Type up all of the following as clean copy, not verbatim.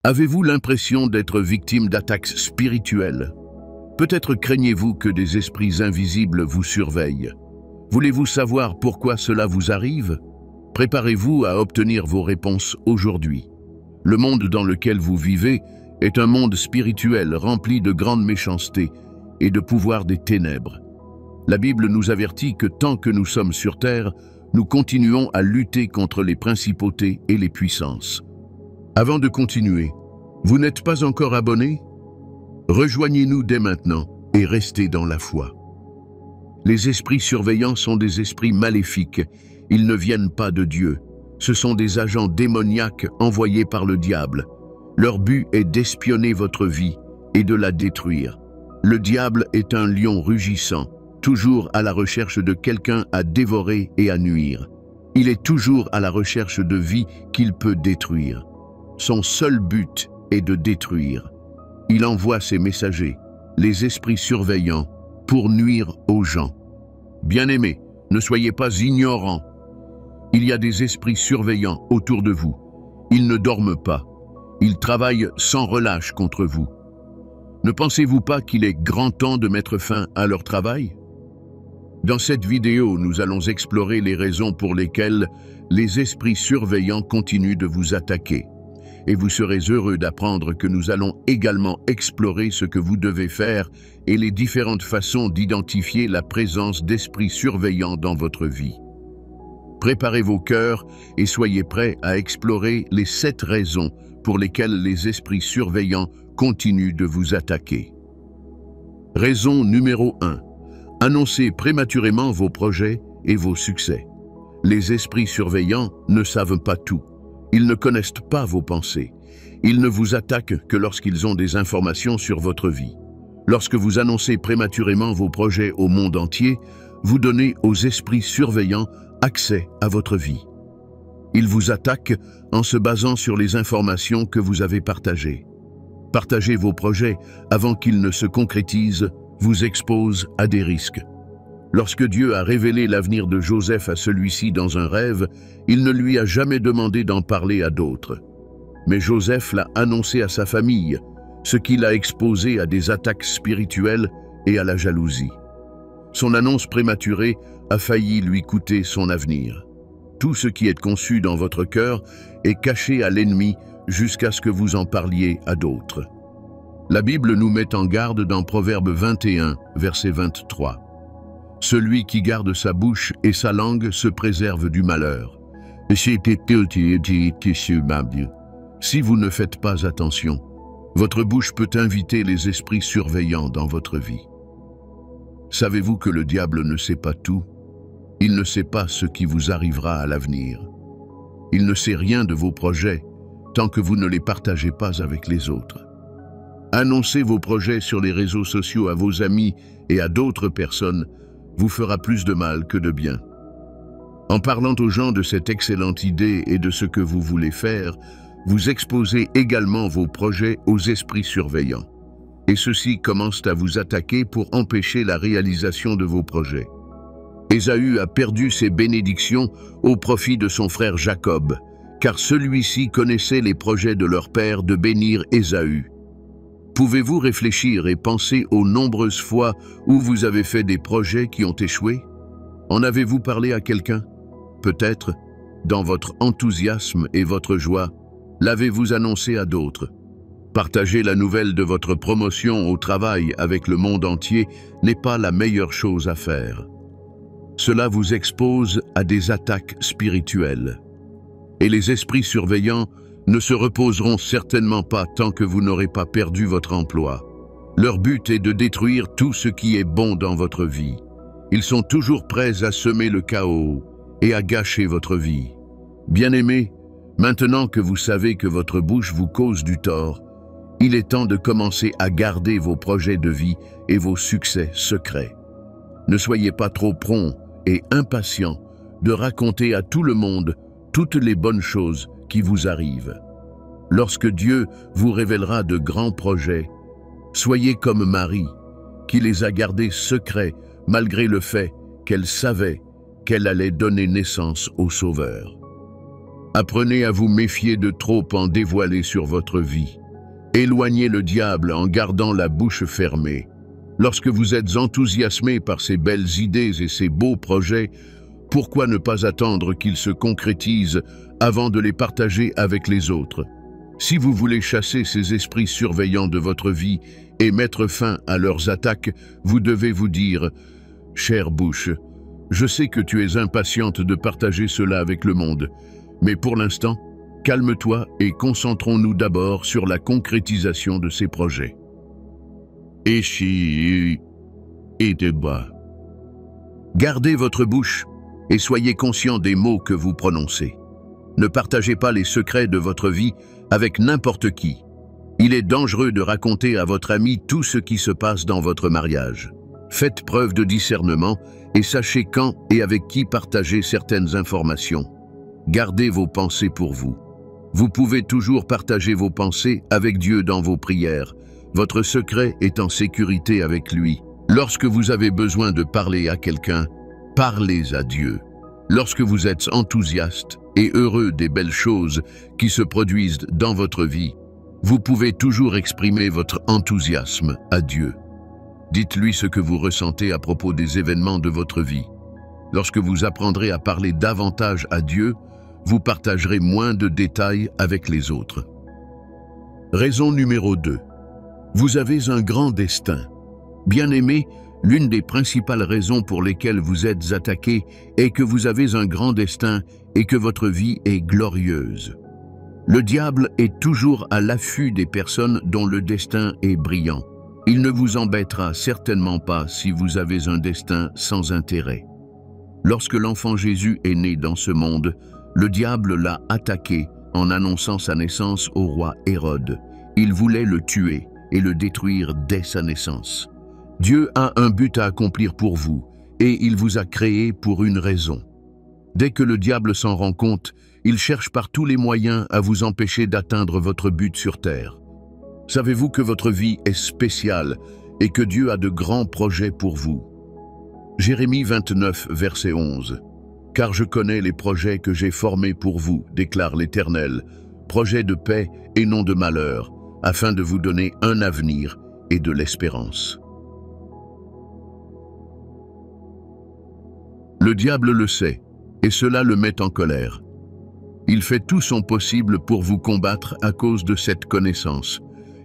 Avez-vous l'impression d'être victime d'attaques spirituelles? Peut-être craignez-vous que des esprits invisibles vous surveillent. Voulez-vous savoir pourquoi cela vous arrive? Préparez-vous à obtenir vos réponses aujourd'hui. Le monde dans lequel vous vivez est un monde spirituel rempli de grande méchanceté et de pouvoir des ténèbres. La Bible nous avertit que tant que nous sommes sur terre, nous continuons à lutter contre les principautés et les puissances. Avant de continuer, vous n'êtes pas encore abonné? Rejoignez-nous dès maintenant et restez dans la foi. Les esprits surveillants sont des esprits maléfiques. Ils ne viennent pas de Dieu. Ce sont des agents démoniaques envoyés par le diable. Leur but est d'espionner votre vie et de la détruire. Le diable est un lion rugissant, toujours à la recherche de quelqu'un à dévorer et à nuire. Il est toujours à la recherche de vie qu'il peut détruire. Son seul but est de détruire. Il envoie ses messagers, les esprits surveillants, pour nuire aux gens. Bien-aimés, ne soyez pas ignorants. Il y a des esprits surveillants autour de vous. Ils ne dorment pas. Ils travaillent sans relâche contre vous. Ne pensez-vous pas qu'il est grand temps de mettre fin à leur travail? Dans cette vidéo, nous allons explorer les raisons pour lesquelles les esprits surveillants continuent de vous attaquer. Et vous serez heureux d'apprendre que nous allons également explorer ce que vous devez faire et les différentes façons d'identifier la présence d'esprits surveillants dans votre vie. Préparez vos cœurs et soyez prêts à explorer les 7 raisons pour lesquelles les esprits surveillants continuent de vous attaquer. Raison numéro 1. Annoncez prématurément vos projets et vos succès. Les esprits surveillants ne savent pas tout. Ils ne connaissent pas vos pensées. Ils ne vous attaquent que lorsqu'ils ont des informations sur votre vie. Lorsque vous annoncez prématurément vos projets au monde entier, vous donnez aux esprits surveillants accès à votre vie. Ils vous attaquent en se basant sur les informations que vous avez partagées. Partager vos projets avant qu'ils ne se concrétisent vous expose à des risques. Lorsque Dieu a révélé l'avenir de Joseph à celui-ci dans un rêve, il ne lui a jamais demandé d'en parler à d'autres. Mais Joseph l'a annoncé à sa famille, ce qui l'a exposé à des attaques spirituelles et à la jalousie. Son annonce prématurée a failli lui coûter son avenir. Tout ce qui est conçu dans votre cœur est caché à l'ennemi jusqu'à ce que vous en parliez à d'autres. La Bible nous met en garde dans Proverbe 21, verset 23. Celui qui garde sa bouche et sa langue se préserve du malheur. Si vous ne faites pas attention, votre bouche peut inviter les esprits surveillants dans votre vie. Savez-vous que le diable ne sait pas tout? Il ne sait pas ce qui vous arrivera à l'avenir. Il ne sait rien de vos projets tant que vous ne les partagez pas avec les autres. Annoncez vos projets sur les réseaux sociaux à vos amis et à d'autres personnes vous fera plus de mal que de bien. En parlant aux gens de cette excellente idée et de ce que vous voulez faire, vous exposez également vos projets aux esprits surveillants. Et ceux-ci commencent à vous attaquer pour empêcher la réalisation de vos projets. Ésaü a perdu ses bénédictions au profit de son frère Jacob, car celui-ci connaissait les projets de leur père de bénir Ésaü. Pouvez-vous réfléchir et penser aux nombreuses fois où vous avez fait des projets qui ont échoué? En avez-vous parlé à quelqu'un? Peut-être, dans votre enthousiasme et votre joie, l'avez-vous annoncé à d'autres? Partager la nouvelle de votre promotion au travail avec le monde entier n'est pas la meilleure chose à faire. Cela vous expose à des attaques spirituelles. Et les esprits surveillants ne se reposeront certainement pas tant que vous n'aurez pas perdu votre emploi. Leur but est de détruire tout ce qui est bon dans votre vie. Ils sont toujours prêts à semer le chaos et à gâcher votre vie. Bien-aimés, maintenant que vous savez que votre bouche vous cause du tort, il est temps de commencer à garder vos projets de vie et vos succès secrets. Ne soyez pas trop prompt et impatient de raconter à tout le monde toutes les bonnes choses qui vous arrivent. Lorsque Dieu vous révélera de grands projets, soyez comme Marie, qui les a gardés secrets malgré le fait qu'elle savait qu'elle allait donner naissance au Sauveur. Apprenez à vous méfier de trop en dévoiler sur votre vie. Éloignez le diable en gardant la bouche fermée. Lorsque vous êtes enthousiasmé par ces belles idées et ces beaux projets, pourquoi ne pas attendre qu'ils se concrétisent avant de les partager avec les autres? Si vous voulez chasser ces esprits surveillants de votre vie et mettre fin à leurs attaques, vous devez vous dire « Chère bouche, je sais que tu es impatiente de partager cela avec le monde, mais pour l'instant, calme-toi et concentrons-nous d'abord sur la concrétisation de ces projets. » Et débat. Gardez votre bouche et soyez conscient des mots que vous prononcez. Ne partagez pas les secrets de votre vie avec n'importe qui. Il est dangereux de raconter à votre ami tout ce qui se passe dans votre mariage. Faites preuve de discernement et sachez quand et avec qui partager certaines informations. Gardez vos pensées pour vous. Vous pouvez toujours partager vos pensées avec Dieu dans vos prières. Votre secret est en sécurité avec lui. Lorsque vous avez besoin de parler à quelqu'un, parlez à Dieu. Lorsque vous êtes enthousiaste et heureux des belles choses qui se produisent dans votre vie, vous pouvez toujours exprimer votre enthousiasme à Dieu. Dites-lui ce que vous ressentez à propos des événements de votre vie. Lorsque vous apprendrez à parler davantage à Dieu, vous partagerez moins de détails avec les autres. Raison numéro 2. Vous avez un grand destin. Bien-aimé, l'une des principales raisons pour lesquelles vous êtes attaqué est que vous avez un grand destin et que votre vie est glorieuse. Le diable est toujours à l'affût des personnes dont le destin est brillant. Il ne vous embêtera certainement pas si vous avez un destin sans intérêt. Lorsque l'enfant Jésus est né dans ce monde, le diable l'a attaqué en annonçant sa naissance au roi Hérode. Il voulait le tuer et le détruire dès sa naissance. Dieu a un but à accomplir pour vous et il vous a créé pour une raison. Dès que le diable s'en rend compte, il cherche par tous les moyens à vous empêcher d'atteindre votre but sur terre. Savez-vous que votre vie est spéciale et que Dieu a de grands projets pour vous? Jérémie 29, verset 11. « Car je connais les projets que j'ai formés pour vous, déclare l'Éternel, projets de paix et non de malheur, afin de vous donner un avenir et de l'espérance. » Le diable le sait, et cela le met en colère. Il fait tout son possible pour vous combattre à cause de cette connaissance.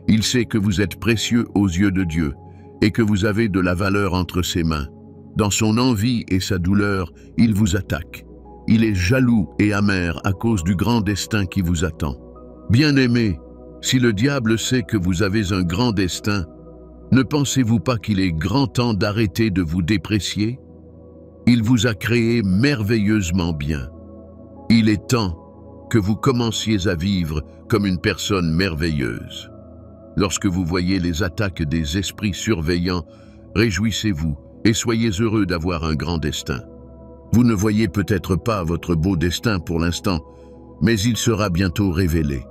Il sait que vous êtes précieux aux yeux de Dieu et que vous avez de la valeur entre ses mains. Dans son envie et sa douleur, il vous attaque. Il est jaloux et amer à cause du grand destin qui vous attend. Bien-aimé, si le diable sait que vous avez un grand destin, ne pensez-vous pas qu'il est grand temps d'arrêter de vous déprécier? Il vous a créé merveilleusement bien. Il est temps que vous commenciez à vivre comme une personne merveilleuse. Lorsque vous voyez les attaques des esprits surveillants, réjouissez-vous et soyez heureux d'avoir un grand destin. Vous ne voyez peut-être pas votre beau destin pour l'instant, mais il sera bientôt révélé.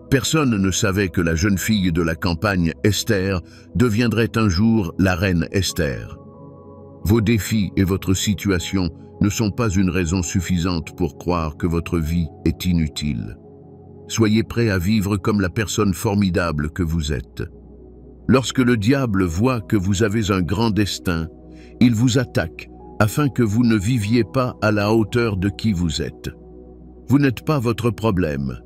Personne ne savait que la jeune fille de la campagne, Esther, deviendrait un jour la reine Esther. Vos défis et votre situation ne sont pas une raison suffisante pour croire que votre vie est inutile. Soyez prêt à vivre comme la personne formidable que vous êtes. Lorsque le diable voit que vous avez un grand destin, il vous attaque afin que vous ne viviez pas à la hauteur de qui vous êtes. Vous n'êtes pas votre problème.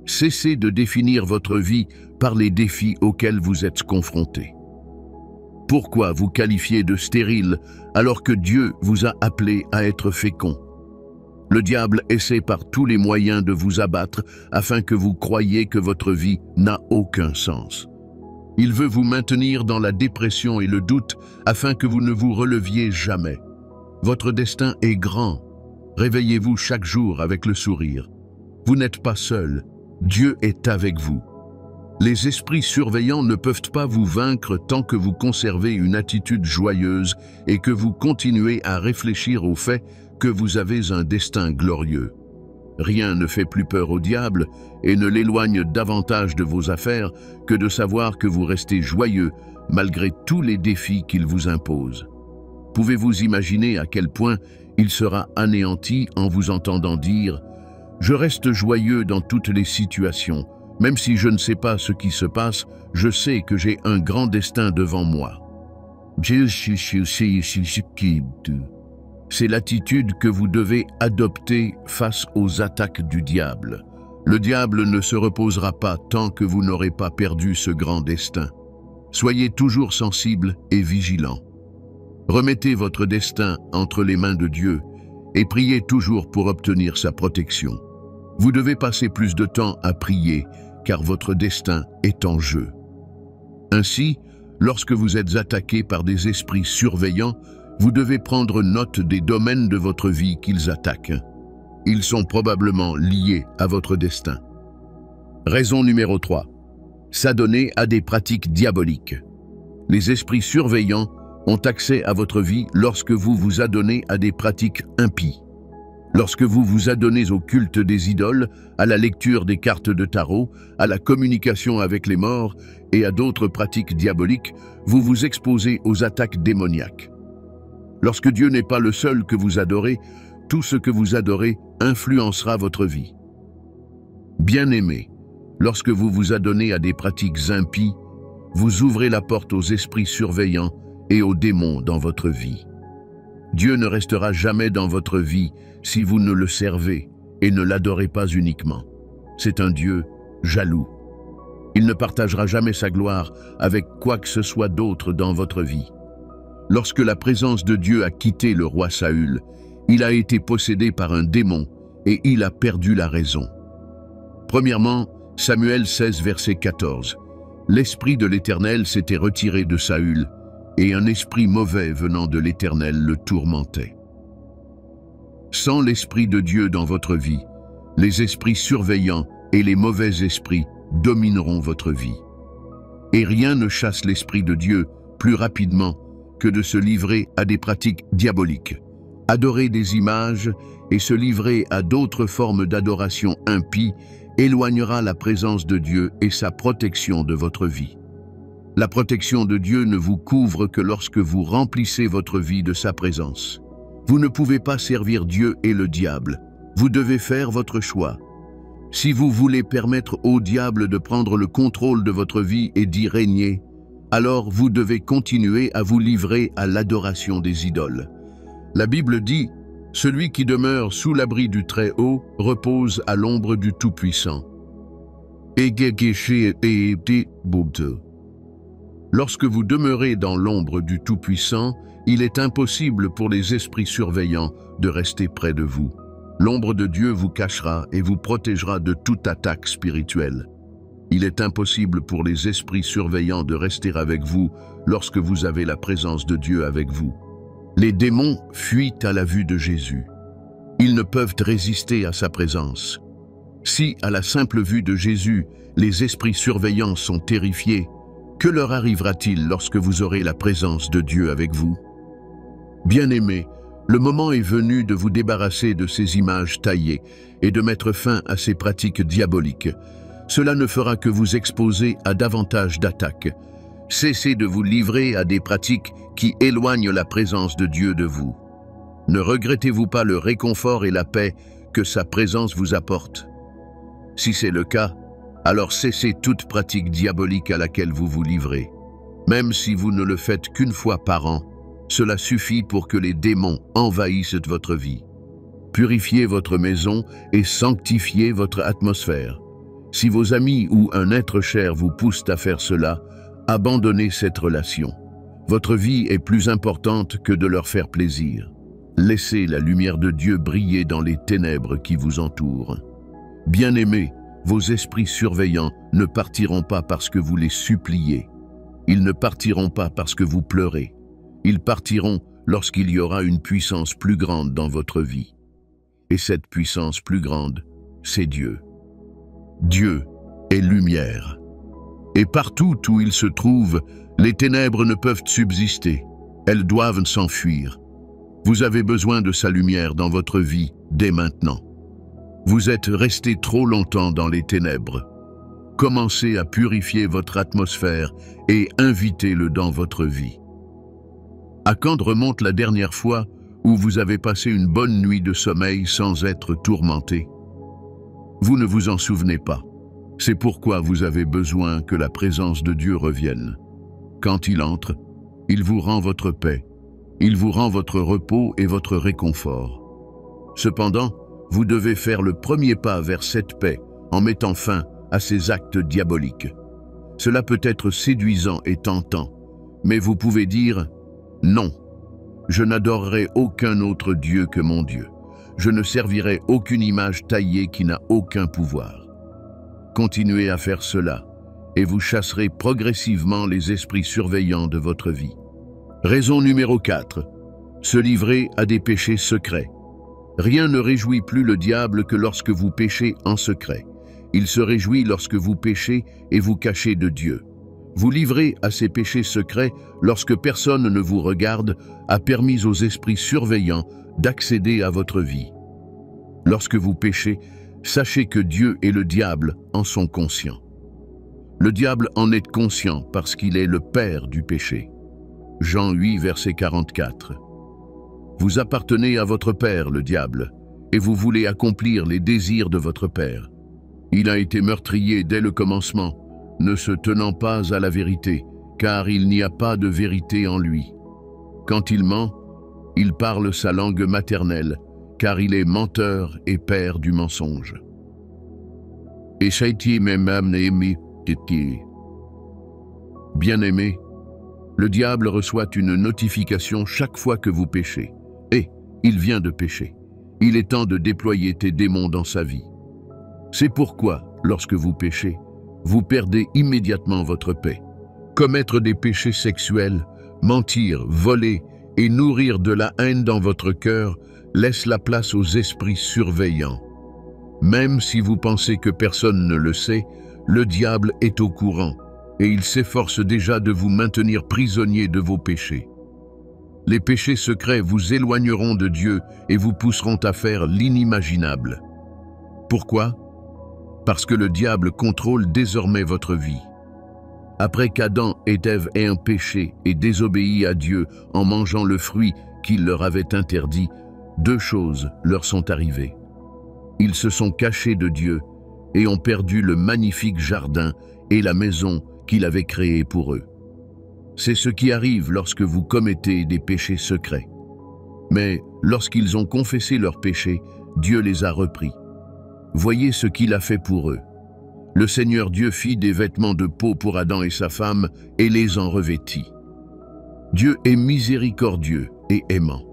Cessez de définir votre vie par les défis auxquels vous êtes confrontés. Pourquoi vous qualifier de stérile alors que Dieu vous a appelé à être fécond? Le diable essaie par tous les moyens de vous abattre afin que vous croyiez que votre vie n'a aucun sens. Il veut vous maintenir dans la dépression et le doute afin que vous ne vous releviez jamais. Votre destin est grand. Réveillez-vous chaque jour avec le sourire. Vous n'êtes pas seul. Dieu est avec vous. Les esprits surveillants ne peuvent pas vous vaincre tant que vous conservez une attitude joyeuse et que vous continuez à réfléchir au fait que vous avez un destin glorieux. Rien ne fait plus peur au diable et ne l'éloigne davantage de vos affaires que de savoir que vous restez joyeux malgré tous les défis qu'il vous impose. Pouvez-vous imaginer à quel point il sera anéanti en vous entendant dire « Je reste joyeux dans toutes les situations. Même si je ne sais pas ce qui se passe, je sais que j'ai un grand destin devant moi. C'est l'attitude que vous devez adopter face aux attaques du diable. Le diable ne se reposera pas tant que vous n'aurez pas perdu ce grand destin. Soyez toujours sensible et vigilant. Remettez votre destin entre les mains de Dieu et priez toujours pour obtenir sa protection. Vous devez passer plus de temps à prier, car votre destin est en jeu. Ainsi, lorsque vous êtes attaqué par des esprits surveillants, vous devez prendre note des domaines de votre vie qu'ils attaquent. Ils sont probablement liés à votre destin. Raison numéro 3. S'adonner à des pratiques diaboliques. Les esprits surveillants ont accès à votre vie lorsque vous vous adonnez à des pratiques impies. Lorsque vous vous adonnez au culte des idoles, à la lecture des cartes de tarot, à la communication avec les morts et à d'autres pratiques diaboliques, vous vous exposez aux attaques démoniaques. Lorsque Dieu n'est pas le seul que vous adorez, tout ce que vous adorez influencera votre vie. Bien-aimés, lorsque vous vous adonnez à des pratiques impies, vous ouvrez la porte aux esprits surveillants et aux démons dans votre vie. Dieu ne restera jamais dans votre vie si vous ne le servez et ne l'adorez pas uniquement. C'est un Dieu jaloux. Il ne partagera jamais sa gloire avec quoi que ce soit d'autre dans votre vie. Lorsque la présence de Dieu a quitté le roi Saül, il a été possédé par un démon et il a perdu la raison. Premièrement, Samuel 16, verset 14. L'esprit de l'Éternel s'était retiré de Saül, et un esprit mauvais venant de l'Éternel le tourmentait. Sans l'Esprit de Dieu dans votre vie, les esprits surveillants et les mauvais esprits domineront votre vie. Et rien ne chasse l'Esprit de Dieu plus rapidement que de se livrer à des pratiques diaboliques, adorer des images et se livrer à d'autres formes d'adoration impie éloignera la présence de Dieu et sa protection de votre vie. La protection de Dieu ne vous couvre que lorsque vous remplissez votre vie de sa présence. Vous ne pouvez pas servir Dieu et le diable. Vous devez faire votre choix. Si vous voulez permettre au diable de prendre le contrôle de votre vie et d'y régner, alors vous devez continuer à vous livrer à l'adoration des idoles. La Bible dit « Celui qui demeure sous l'abri du Très-Haut repose à l'ombre du Tout-Puissant. » Lorsque vous demeurez dans l'ombre du Tout-Puissant, il est impossible pour les esprits surveillants de rester près de vous. L'ombre de Dieu vous cachera et vous protégera de toute attaque spirituelle. Il est impossible pour les esprits surveillants de rester avec vous lorsque vous avez la présence de Dieu avec vous. Les démons fuient à la vue de Jésus. Ils ne peuvent résister à sa présence. Si, à la simple vue de Jésus, les esprits surveillants sont terrifiés, que leur arrivera-t-il lorsque vous aurez la présence de Dieu avec vous? Bien-aimés, le moment est venu de vous débarrasser de ces images taillées et de mettre fin à ces pratiques diaboliques. Cela ne fera que vous exposer à davantage d'attaques. Cessez de vous livrer à des pratiques qui éloignent la présence de Dieu de vous. Ne regrettez-vous pas le réconfort et la paix que sa présence vous apporte? Si c'est le cas, alors cessez toute pratique diabolique à laquelle vous vous livrez. Même si vous ne le faites qu'une fois par an, cela suffit pour que les démons envahissent votre vie. Purifiez votre maison et sanctifiez votre atmosphère. Si vos amis ou un être cher vous poussent à faire cela, abandonnez cette relation. Votre vie est plus importante que de leur faire plaisir. Laissez la lumière de Dieu briller dans les ténèbres qui vous entourent. Bien-aimés, vos esprits surveillants ne partiront pas parce que vous les suppliez. Ils ne partiront pas parce que vous pleurez. Ils partiront lorsqu'il y aura une puissance plus grande dans votre vie. Et cette puissance plus grande, c'est Dieu. Dieu est lumière. Et partout où il se trouve, les ténèbres ne peuvent subsister. Elles doivent s'enfuir. Vous avez besoin de sa lumière dans votre vie dès maintenant. Vous êtes resté trop longtemps dans les ténèbres. Commencez à purifier votre atmosphère et invitez-le dans votre vie. À quand remonte la dernière fois où vous avez passé une bonne nuit de sommeil sans être tourmenté? Vous ne vous en souvenez pas. C'est pourquoi vous avez besoin que la présence de Dieu revienne. Quand il entre, il vous rend votre paix, il vous rend votre repos et votre réconfort. Cependant, vous devez faire le premier pas vers cette paix en mettant fin à ces actes diaboliques. Cela peut être séduisant et tentant, mais vous pouvez dire « Non, je n'adorerai aucun autre Dieu que mon Dieu. Je ne servirai aucune image taillée qui n'a aucun pouvoir. » Continuez à faire cela, et vous chasserez progressivement les esprits surveillants de votre vie. Raison numéro 4. Se livrer à des péchés secrets. Rien ne réjouit plus le diable que lorsque vous péchez en secret. Il se réjouit lorsque vous péchez et vous cachez de Dieu. Vous livrer à ces péchés secrets lorsque personne ne vous regarde a permis aux esprits surveillants d'accéder à votre vie. Lorsque vous péchez, sachez que Dieu et le diable en sont conscients. Le diable en est conscient parce qu'il est le père du péché. Jean 8, verset 44. Vous appartenez à votre père, le diable, et vous voulez accomplir les désirs de votre père. Il a été meurtrier dès le commencement, ne se tenant pas à la vérité, car il n'y a pas de vérité en lui. Quand il ment, il parle sa langue maternelle, car il est menteur et père du mensonge. Bien-aimé, le diable reçoit une notification chaque fois que vous péchez. Et il vient de pécher. Il est temps de déployer tes démons dans sa vie. C'est pourquoi, lorsque vous péchez, vous perdez immédiatement votre paix. Commettre des péchés sexuels, mentir, voler et nourrir de la haine dans votre cœur laisse la place aux esprits surveillants. Même si vous pensez que personne ne le sait, le diable est au courant et il s'efforce déjà de vous maintenir prisonnier de vos péchés. Les péchés secrets vous éloigneront de Dieu et vous pousseront à faire l'inimaginable. Pourquoi ? Parce que le diable contrôle désormais votre vie. Après qu'Adam et Ève aient un péché et désobéi à Dieu en mangeant le fruit qu'il leur avait interdit, deux choses leur sont arrivées. Ils se sont cachés de Dieu et ont perdu le magnifique jardin et la maison qu'il avait créée pour eux. C'est ce qui arrive lorsque vous commettez des péchés secrets. Mais lorsqu'ils ont confessé leurs péchés, Dieu les a repris. Voyez ce qu'il a fait pour eux. Le Seigneur Dieu fit des vêtements de peau pour Adam et sa femme et les en revêtit. Dieu est miséricordieux et aimant.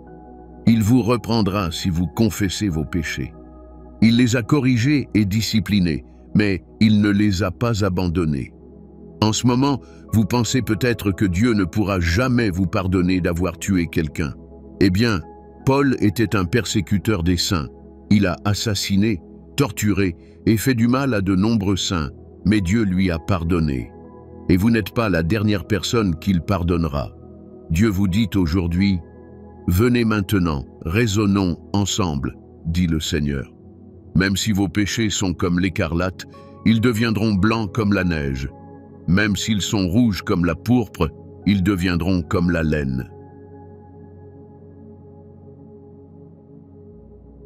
Il vous reprendra si vous confessez vos péchés. Il les a corrigés et disciplinés, mais il ne les a pas abandonnés. En ce moment, vous pensez peut-être que Dieu ne pourra jamais vous pardonner d'avoir tué quelqu'un. Eh bien, Paul était un persécuteur des saints. Il a assassiné, torturé et fait du mal à de nombreux saints, mais Dieu lui a pardonné. Et vous n'êtes pas la dernière personne qu'il pardonnera. Dieu vous dit aujourd'hui, « Venez maintenant, raisonnons ensemble, dit le Seigneur. Même si vos péchés sont comme l'écarlate, ils deviendront blancs comme la neige. Même s'ils sont rouges comme la pourpre, ils deviendront comme la laine. »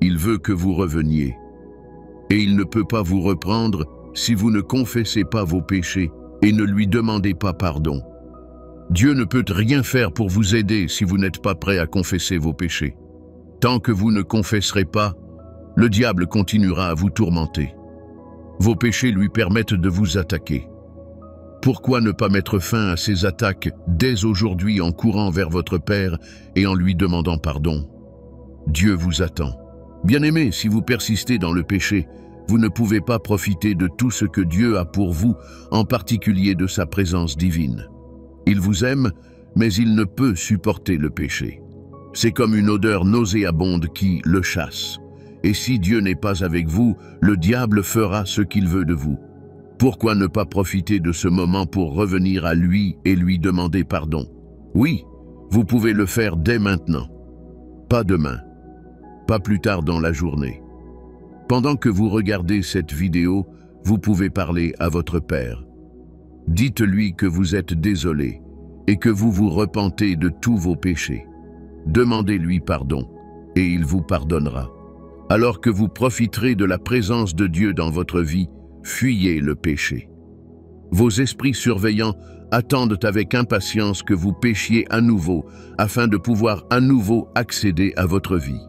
Il veut que vous reveniez. Et il ne peut pas vous reprendre si vous ne confessez pas vos péchés et ne lui demandez pas pardon. Dieu ne peut rien faire pour vous aider si vous n'êtes pas prêt à confesser vos péchés. Tant que vous ne confesserez pas, le diable continuera à vous tourmenter. Vos péchés lui permettent de vous attaquer. Pourquoi ne pas mettre fin à ces attaques dès aujourd'hui en courant vers votre Père et en lui demandant pardon? Dieu vous attend. Bien-aimés, si vous persistez dans le péché, vous ne pouvez pas profiter de tout ce que Dieu a pour vous, en particulier de sa présence divine. Il vous aime, mais il ne peut supporter le péché. C'est comme une odeur nauséabonde qui le chasse. Et si Dieu n'est pas avec vous, le diable fera ce qu'il veut de vous. Pourquoi ne pas profiter de ce moment pour revenir à lui et lui demander pardon? Oui, vous pouvez le faire dès maintenant. Pas demain. Pas plus tard dans la journée. Pendant que vous regardez cette vidéo, vous pouvez parler à votre Père. Dites-lui que vous êtes désolé et que vous vous repentez de tous vos péchés. Demandez-lui pardon et il vous pardonnera. Alors que vous profiterez de la présence de Dieu dans votre vie, fuyez le péché. Vos esprits surveillants attendent avec impatience que vous péchiez à nouveau, afin de pouvoir à nouveau accéder à votre vie.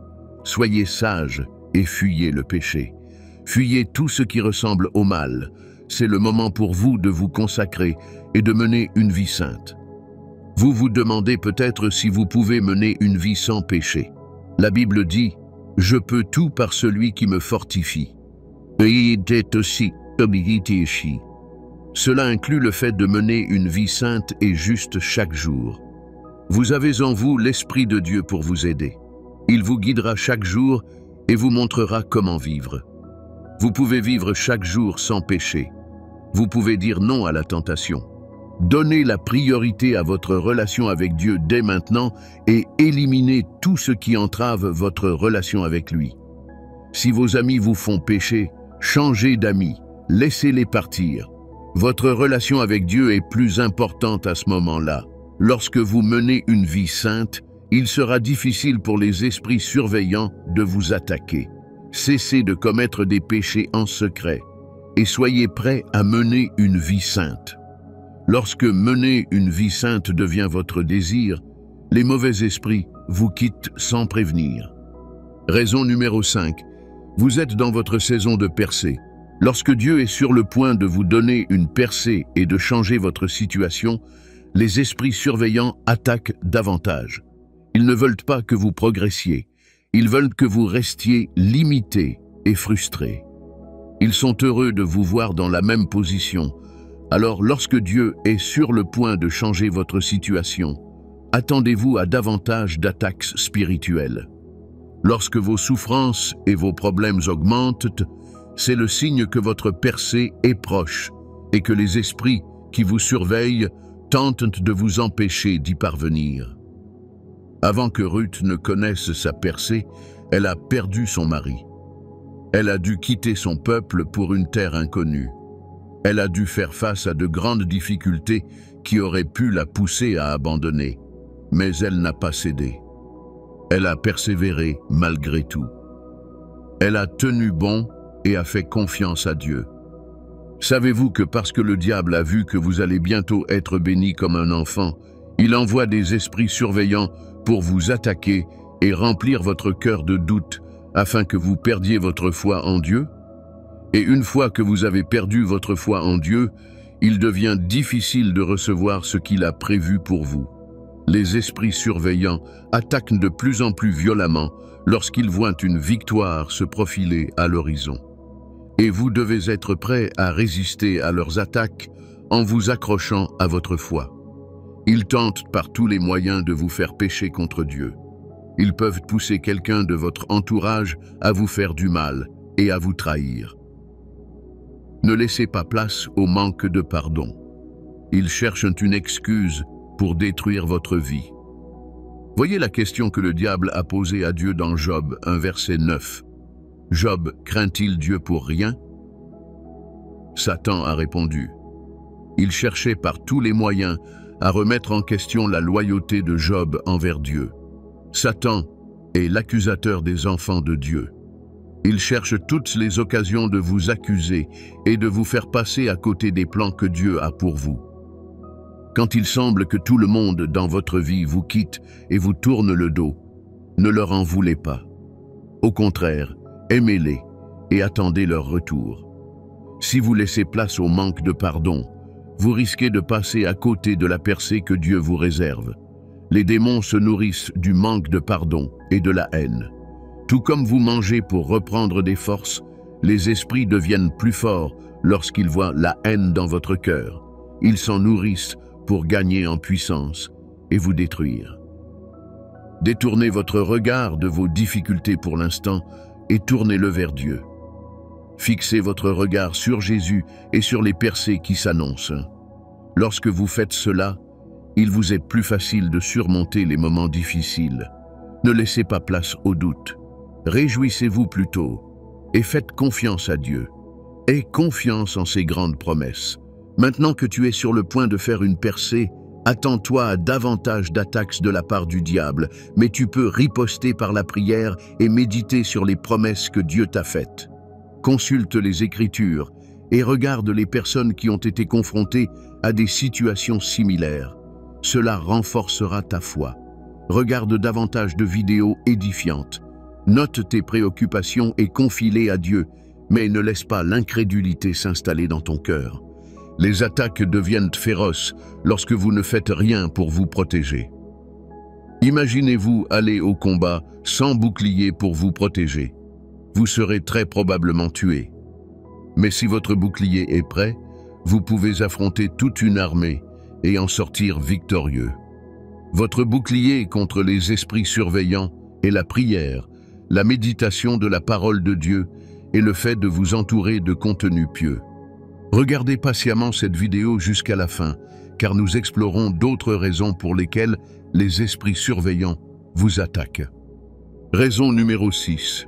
Soyez sages et fuyez le péché. Fuyez tout ce qui ressemble au mal. C'est le moment pour vous de vous consacrer et de mener une vie sainte. Vous vous demandez peut-être si vous pouvez mener une vie sans péché. La Bible dit « Je peux tout par celui qui me fortifie ». Cela inclut le fait de mener une vie sainte et juste chaque jour. Vous avez en vous l'Esprit de Dieu pour vous aider. Il vous guidera chaque jour et vous montrera comment vivre. Vous pouvez vivre chaque jour sans péché. Vous pouvez dire non à la tentation. Donnez la priorité à votre relation avec Dieu dès maintenant et éliminez tout ce qui entrave votre relation avec lui. Si vos amis vous font pécher, changez d'amis, laissez-les partir. Votre relation avec Dieu est plus importante à ce moment-là. Lorsque vous menez une vie sainte, il sera difficile pour les esprits surveillants de vous attaquer. Cessez de commettre des péchés en secret et soyez prêts à mener une vie sainte. Lorsque mener une vie sainte devient votre désir, les mauvais esprits vous quittent sans prévenir. Raison numéro 5. Vous êtes dans votre saison de percée. Lorsque Dieu est sur le point de vous donner une percée et de changer votre situation, les esprits surveillants attaquent davantage. Ils ne veulent pas que vous progressiez. Ils veulent que vous restiez limité et frustré. Ils sont heureux de vous voir dans la même position. Alors, lorsque Dieu est sur le point de changer votre situation, attendez-vous à davantage d'attaques spirituelles. Lorsque vos souffrances et vos problèmes augmentent, c'est le signe que votre percée est proche et que les esprits qui vous surveillent tentent de vous empêcher d'y parvenir. Avant que Ruth ne connaisse sa percée, elle a perdu son mari. Elle a dû quitter son peuple pour une terre inconnue. Elle a dû faire face à de grandes difficultés qui auraient pu la pousser à abandonner. Mais elle n'a pas cédé. Elle a persévéré malgré tout. Elle a tenu bon et a fait confiance à Dieu. Savez-vous que parce que le diable a vu que vous allez bientôt être béni comme un enfant, il envoie des esprits surveillants pour vous attaquer et remplir votre cœur de doute afin que vous perdiez votre foi en Dieu? Et une fois que vous avez perdu votre foi en Dieu, il devient difficile de recevoir ce qu'il a prévu pour vous. Les esprits surveillants attaquent de plus en plus violemment lorsqu'ils voient une victoire se profiler à l'horizon. Et vous devez être prêt à résister à leurs attaques en vous accrochant à votre foi. Ils tentent par tous les moyens de vous faire pécher contre Dieu. Ils peuvent pousser quelqu'un de votre entourage à vous faire du mal et à vous trahir. Ne laissez pas place au manque de pardon. Ils cherchent une excuse pour détruire votre vie. Voyez la question que le diable a posée à Dieu dans Job 1, verset 9. Job craint-il Dieu pour rien? Satan a répondu. Il cherchait par tous les moyens à remettre en question la loyauté de Job envers Dieu. Satan est l'accusateur des enfants de Dieu. Il cherche toutes les occasions de vous accuser et de vous faire passer à côté des plans que Dieu a pour vous. Quand il semble que tout le monde dans votre vie vous quitte et vous tourne le dos, ne leur en voulez pas. Au contraire, aimez-les et attendez leur retour. Si vous laissez place au manque de pardon, vous risquez de passer à côté de la percée que Dieu vous réserve. Les démons se nourrissent du manque de pardon et de la haine. Tout comme vous mangez pour reprendre des forces, les esprits deviennent plus forts lorsqu'ils voient la haine dans votre cœur. Ils s'en nourrissent pour gagner en puissance et vous détruire. Détournez votre regard de vos difficultés pour l'instant et tournez-le vers Dieu. Fixez votre regard sur Jésus et sur les percées qui s'annoncent. Lorsque vous faites cela, il vous est plus facile de surmonter les moments difficiles. Ne laissez pas place au doute. Réjouissez-vous plutôt et faites confiance à Dieu. Aie confiance en ses grandes promesses. Maintenant que tu es sur le point de faire une percée, Attends-toi à davantage d'attaques de la part du diable, mais tu peux riposter par la prière et méditer sur les promesses que Dieu t'a faites. Consulte les Écritures et regarde les personnes qui ont été confrontées à des situations similaires. Cela renforcera ta foi. Regarde davantage de vidéos édifiantes. Note tes préoccupations et confie-les à Dieu, mais ne laisse pas l'incrédulité s'installer dans ton cœur. Les attaques deviennent féroces lorsque vous ne faites rien pour vous protéger. Imaginez-vous aller au combat sans bouclier pour vous protéger. Vous serez très probablement tué. Mais si votre bouclier est prêt, vous pouvez affronter toute une armée et en sortir victorieux. Votre bouclier contre les esprits surveillants est la prière, la méditation de la parole de Dieu et le fait de vous entourer de contenu pieux. Regardez patiemment cette vidéo jusqu'à la fin, car nous explorons d'autres raisons pour lesquelles les esprits surveillants vous attaquent. Raison numéro 6.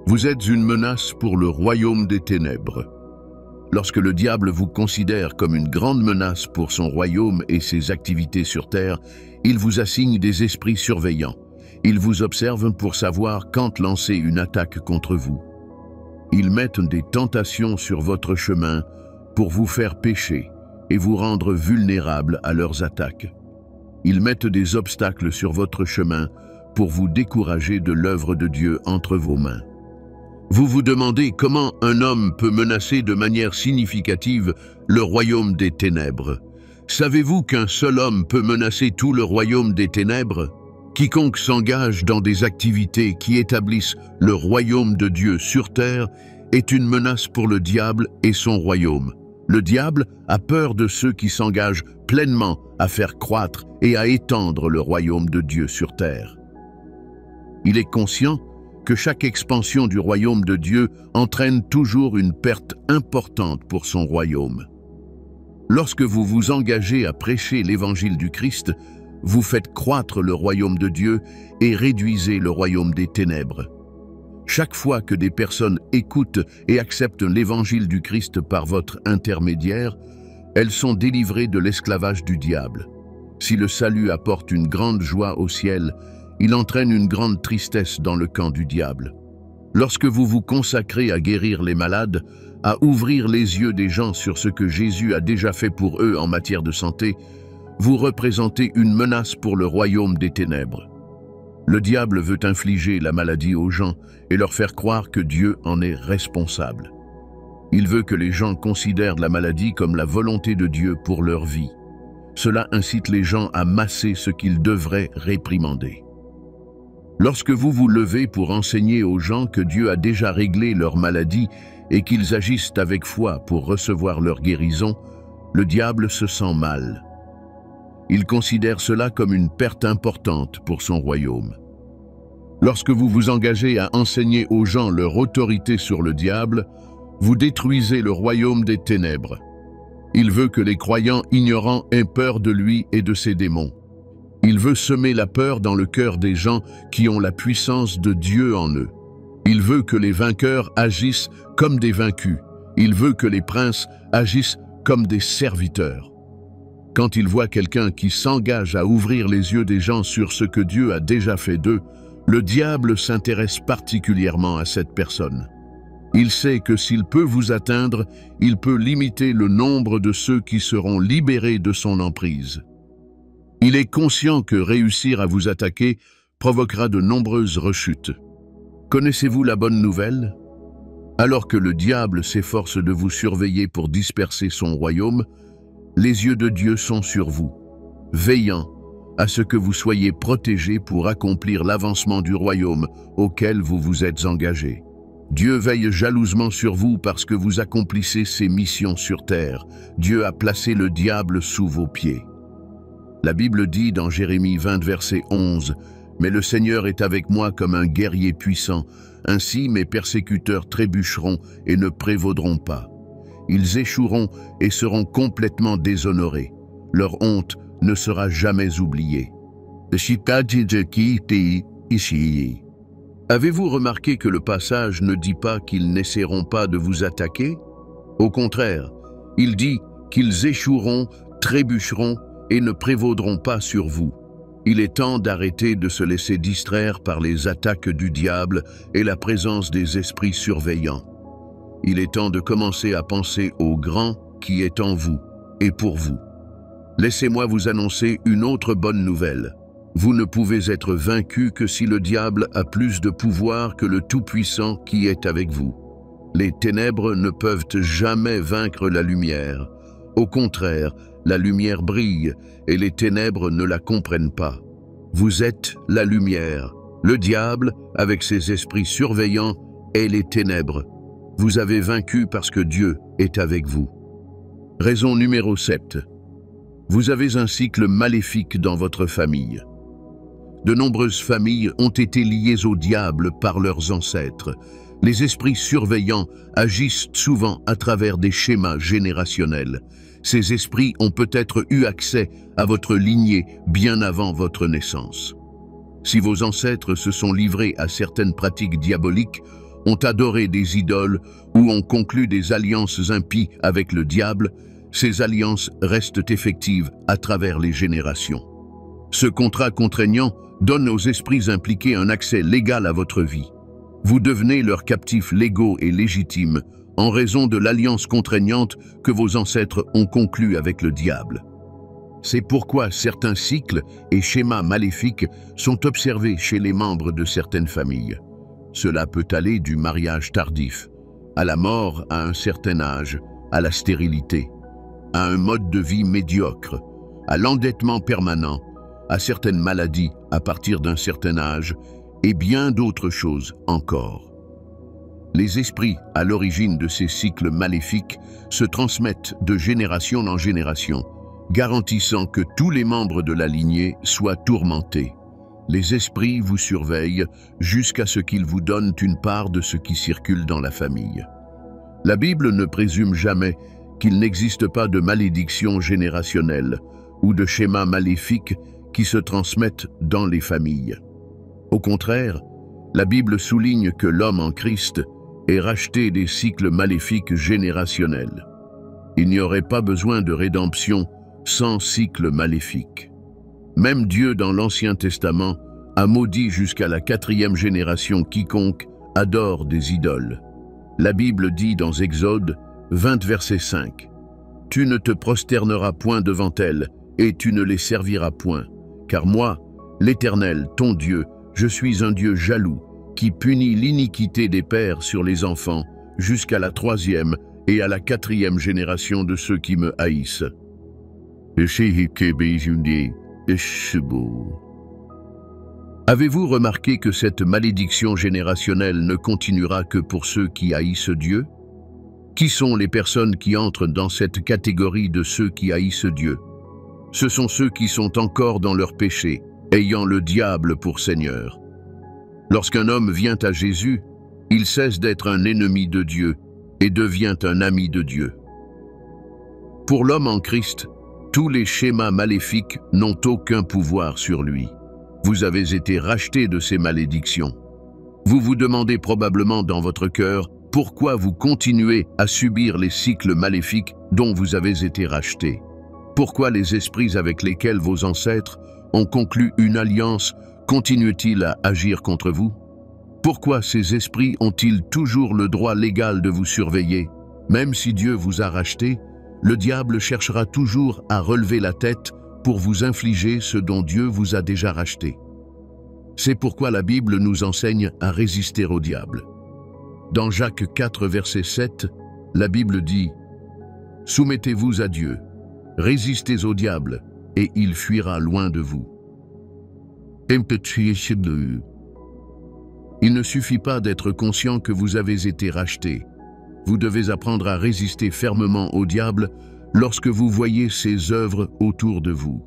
Vous êtes une menace pour le royaume des ténèbres. Lorsque le diable vous considère comme une grande menace pour son royaume et ses activités sur terre, il vous assigne des esprits surveillants. Il vous observe pour savoir quand lancer une attaque contre vous. Ils mettent des tentations sur votre chemin pour vous faire pécher et vous rendre vulnérable à leurs attaques. Ils mettent des obstacles sur votre chemin pour vous décourager de l'œuvre de Dieu entre vos mains. Vous vous demandez comment un homme peut menacer de manière significative le royaume des ténèbres. Savez-vous qu'un seul homme peut menacer tout le royaume des ténèbres? Quiconque s'engage dans des activités qui établissent le royaume de Dieu sur terre est une menace pour le diable et son royaume. Le diable a peur de ceux qui s'engagent pleinement à faire croître et à étendre le royaume de Dieu sur terre. Il est conscient que chaque expansion du royaume de Dieu entraîne toujours une perte importante pour son royaume. Lorsque vous vous engagez à prêcher l'évangile du Christ, vous faites croître le royaume de Dieu et réduisez le royaume des ténèbres. Chaque fois que des personnes écoutent et acceptent l'évangile du Christ par votre intermédiaire, elles sont délivrées de l'esclavage du diable. Si le salut apporte une grande joie au ciel, il entraîne une grande tristesse dans le camp du diable. Lorsque vous vous consacrez à guérir les malades, à ouvrir les yeux des gens sur ce que Jésus a déjà fait pour eux en matière de santé, vous représentez une menace pour le royaume des ténèbres. Le diable veut infliger la maladie aux gens et leur faire croire que Dieu en est responsable. Il veut que les gens considèrent la maladie comme la volonté de Dieu pour leur vie. Cela incite les gens à masser ce qu'ils devraient réprimander. Lorsque vous vous levez pour enseigner aux gens que Dieu a déjà réglé leur maladie et qu'ils agissent avec foi pour recevoir leur guérison, le diable se sent mal. Il considère cela comme une perte importante pour son royaume. Lorsque vous vous engagez à enseigner aux gens leur autorité sur le diable, vous détruisez le royaume des ténèbres. Il veut que les croyants ignorants aient peur de lui et de ses démons. Il veut semer la peur dans le cœur des gens qui ont la puissance de Dieu en eux. Il veut que les vainqueurs agissent comme des vaincus. Il veut que les princes agissent comme des serviteurs. Quand il voit quelqu'un qui s'engage à ouvrir les yeux des gens sur ce que Dieu a déjà fait d'eux, le diable s'intéresse particulièrement à cette personne. Il sait que s'il peut vous atteindre, il peut limiter le nombre de ceux qui seront libérés de son emprise. Il est conscient que réussir à vous attaquer provoquera de nombreuses rechutes. Connaissez-vous la bonne nouvelle? Alors que le diable s'efforce de vous surveiller pour disperser son royaume, les yeux de Dieu sont sur vous, veillant à ce que vous soyez protégés pour accomplir l'avancement du royaume auquel vous vous êtes engagés. Dieu veille jalousement sur vous parce que vous accomplissez ses missions sur terre. Dieu a placé le diable sous vos pieds. La Bible dit dans Jérémie 20, verset 11, « Mais le Seigneur est avec moi comme un guerrier puissant. Ainsi mes persécuteurs trébucheront et ne prévaudront pas. Ils échoueront et seront complètement déshonorés. Leur honte ne sera jamais oubliée. » Avez-vous remarqué que le passage ne dit pas qu'ils n'essaieront pas de vous attaquer? Au contraire, il dit qu'ils échoueront, trébucheront et ne prévaudront pas sur vous. Il est temps d'arrêter de se laisser distraire par les attaques du diable et la présence des esprits surveillants. Il est temps de commencer à penser au grand qui est en vous et pour vous. Laissez-moi vous annoncer une autre bonne nouvelle. Vous ne pouvez être vaincu que si le diable a plus de pouvoir que le Tout-Puissant qui est avec vous. Les ténèbres ne peuvent jamais vaincre la lumière. Au contraire, la lumière brille et les ténèbres ne la comprennent pas. Vous êtes la lumière. Le diable, avec ses esprits surveillants, est les ténèbres. Vous avez vaincu parce que Dieu est avec vous. Raison numéro 7. Vous avez un cycle maléfique dans votre famille. De nombreuses familles ont été liées au diable par leurs ancêtres. Les esprits surveillants agissent souvent à travers des schémas générationnels. Ces esprits ont peut-être eu accès à votre lignée bien avant votre naissance. Si vos ancêtres se sont livrés à certaines pratiques diaboliques, ont adoré des idoles ou ont conclu des alliances impies avec le diable, ces alliances restent effectives à travers les générations. Ce contrat contraignant donne aux esprits impliqués un accès légal à votre vie. Vous devenez leurs captifs légaux et légitimes en raison de l'alliance contraignante que vos ancêtres ont conclue avec le diable. C'est pourquoi certains cycles et schémas maléfiques sont observés chez les membres de certaines familles. Cela peut aller du mariage tardif, à la mort à un certain âge, à la stérilité, à un mode de vie médiocre, à l'endettement permanent, à certaines maladies à partir d'un certain âge et bien d'autres choses encore. Les esprits à l'origine de ces cycles maléfiques se transmettent de génération en génération, garantissant que tous les membres de la lignée soient tourmentés. Les esprits vous surveillent jusqu'à ce qu'ils vous donnent une part de ce qui circule dans la famille. La Bible ne présume jamais qu'il n'existe pas de malédiction générationnelle ou de schémas maléfiques qui se transmettent dans les familles. Au contraire, la Bible souligne que l'homme en Christ est racheté des cycles maléfiques générationnels. Il n'y aurait pas besoin de rédemption sans cycle maléfique. Même Dieu dans l'Ancien Testament a maudit jusqu'à la 4e génération quiconque adore des idoles. La Bible dit dans Exode 20 verset 5 « Tu ne te prosterneras point devant elles, et tu ne les serviras point, car moi, l'Éternel, ton Dieu, je suis un Dieu jaloux, qui punit l'iniquité des pères sur les enfants, jusqu'à la 3e et à la 4e génération de ceux qui me haïssent. » Avez-vous remarqué que cette malédiction générationnelle ne continuera que pour ceux qui haïssent Dieu? Qui sont les personnes qui entrent dans cette catégorie de ceux qui haïssent Dieu? Ce sont ceux qui sont encore dans leur péché, ayant le diable pour Seigneur. Lorsqu'un homme vient à Jésus, il cesse d'être un ennemi de Dieu et devient un ami de Dieu. Pour l'homme en Christ, tous les schémas maléfiques n'ont aucun pouvoir sur lui. Vous avez été racheté de ces malédictions. Vous vous demandez probablement dans votre cœur pourquoi vous continuez à subir les cycles maléfiques dont vous avez été rachetés. Pourquoi les esprits avec lesquels vos ancêtres ont conclu une alliance continuent-ils à agir contre vous? Pourquoi ces esprits ont-ils toujours le droit légal de vous surveiller? Même si Dieu vous a racheté, le diable cherchera toujours à relever la tête pour vous infliger ce dont Dieu vous a déjà racheté. C'est pourquoi la Bible nous enseigne à résister au diable. Dans Jacques 4, verset 7, la Bible dit « Soumettez-vous à Dieu, résistez au diable, et il fuira loin de vous. » Il ne suffit pas d'être conscient que vous avez été racheté. Vous devez apprendre à résister fermement au diable lorsque vous voyez ses œuvres autour de vous.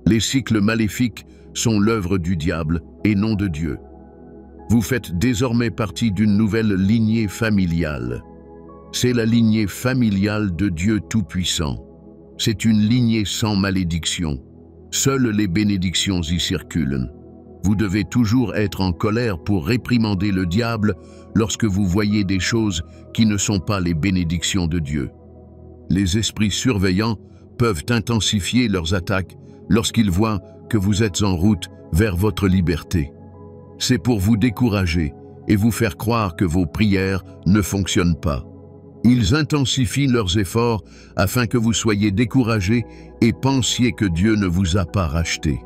Les cycles maléfiques sont l'œuvre du diable et non de Dieu. Vous faites désormais partie d'une nouvelle lignée familiale. C'est la lignée familiale de Dieu Tout-Puissant. C'est une lignée sans malédiction. Seules les bénédictions y circulent. Vous devez toujours être en colère pour réprimander le diable lorsque vous voyez des choses qui ne sont pas les bénédictions de Dieu. Les esprits surveillants peuvent intensifier leurs attaques lorsqu'ils voient que vous êtes en route vers votre liberté. C'est pour vous décourager et vous faire croire que vos prières ne fonctionnent pas. Ils intensifient leurs efforts afin que vous soyez découragés et pensiez que Dieu ne vous a pas racheté.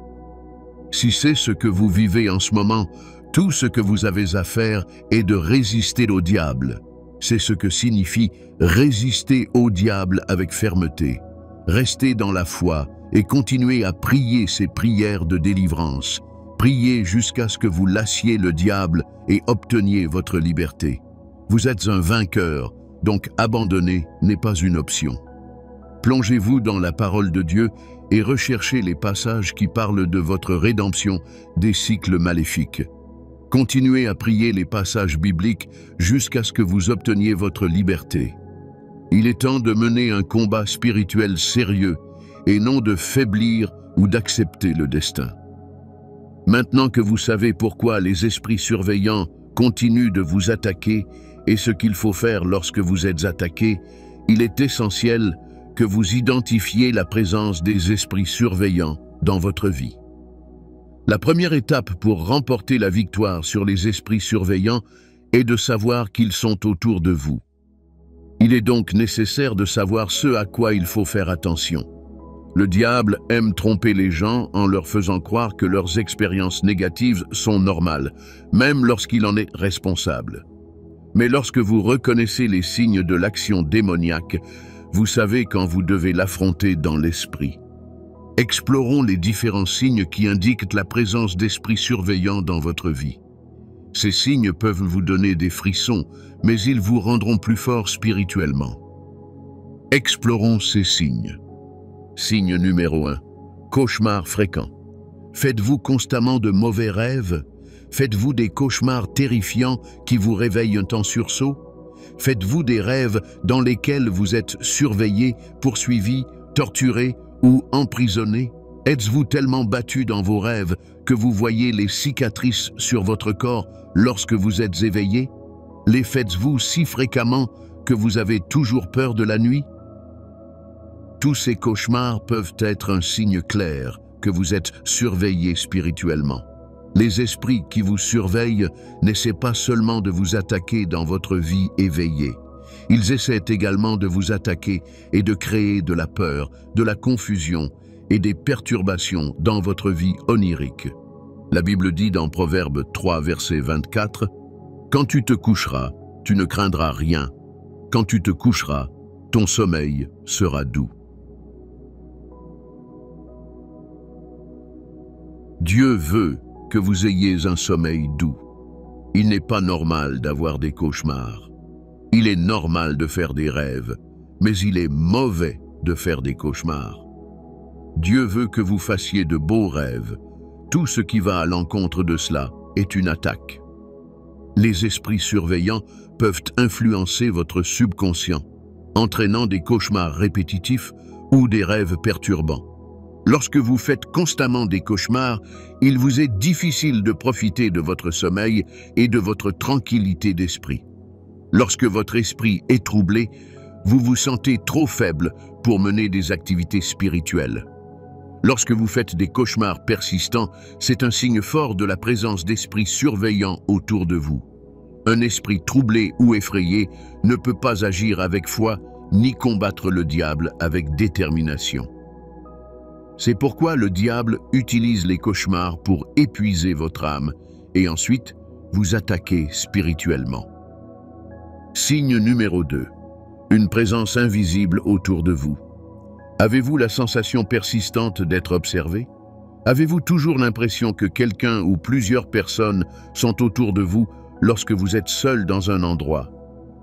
Si c'est ce que vous vivez en ce moment, tout ce que vous avez à faire est de résister au diable. C'est ce que signifie résister au diable avec fermeté. Restez dans la foi et continuez à prier ces prières de délivrance. Priez jusqu'à ce que vous lassiez le diable et obteniez votre liberté. Vous êtes un vainqueur, donc abandonner n'est pas une option. Plongez-vous dans la parole de Dieu et recherchez les passages qui parlent de votre rédemption des cycles maléfiques. Continuez à prier les passages bibliques jusqu'à ce que vous obteniez votre liberté. Il est temps de mener un combat spirituel sérieux et non de faiblir ou d'accepter le destin. Maintenant que vous savez pourquoi les esprits surveillants continuent de vous attaquer et ce qu'il faut faire lorsque vous êtes attaqué, il est essentiel que vous identifiez la présence des esprits surveillants dans votre vie. La première étape pour remporter la victoire sur les esprits surveillants est de savoir qu'ils sont autour de vous. Il est donc nécessaire de savoir ce à quoi il faut faire attention. Le diable aime tromper les gens en leur faisant croire que leurs expériences négatives sont normales, même lorsqu'il en est responsable. Mais lorsque vous reconnaissez les signes de l'action démoniaque, vous savez quand vous devez l'affronter dans l'esprit. Explorons les différents signes qui indiquent la présence d'esprits surveillants dans votre vie. Ces signes peuvent vous donner des frissons, mais ils vous rendront plus fort spirituellement. Explorons ces signes. Signe numéro 1. Cauchemars fréquents. Faites-vous constamment de mauvais rêves? Faites-vous des cauchemars terrifiants qui vous réveillent en sursaut? Faites-vous des rêves dans lesquels vous êtes surveillé, poursuivi, torturé ou emprisonné? Êtes-vous tellement battu dans vos rêves que vous voyez les cicatrices sur votre corps lorsque vous êtes éveillé? Les faites-vous si fréquemment que vous avez toujours peur de la nuit? Tous ces cauchemars peuvent être un signe clair que vous êtes surveillé spirituellement. Les esprits qui vous surveillent n'essaient pas seulement de vous attaquer dans votre vie éveillée. Ils essaient également de vous attaquer et de créer de la peur, de la confusion et des perturbations dans votre vie onirique. La Bible dit dans Proverbe 3, verset 24, « Quand tu te coucheras, tu ne craindras rien. Quand tu te coucheras, ton sommeil sera doux. » Dieu veut que vous ayez un sommeil doux. Il n'est pas normal d'avoir des cauchemars. Il est normal de faire des rêves, mais il est mauvais de faire des cauchemars. Dieu veut que vous fassiez de beaux rêves. Tout ce qui va à l'encontre de cela est une attaque. Les esprits surveillants peuvent influencer votre subconscient, entraînant des cauchemars répétitifs ou des rêves perturbants. Lorsque vous faites constamment des cauchemars, il vous est difficile de profiter de votre sommeil et de votre tranquillité d'esprit. Lorsque votre esprit est troublé, vous vous sentez trop faible pour mener des activités spirituelles. Lorsque vous faites des cauchemars persistants, c'est un signe fort de la présence d'esprits surveillants autour de vous. Un esprit troublé ou effrayé ne peut pas agir avec foi ni combattre le diable avec détermination. C'est pourquoi le diable utilise les cauchemars pour épuiser votre âme et ensuite vous attaquer spirituellement. Signe numéro 2. Une présence invisible autour de vous. Avez-vous la sensation persistante d'être observé? Avez-vous toujours l'impression que quelqu'un ou plusieurs personnes sont autour de vous lorsque vous êtes seul dans un endroit?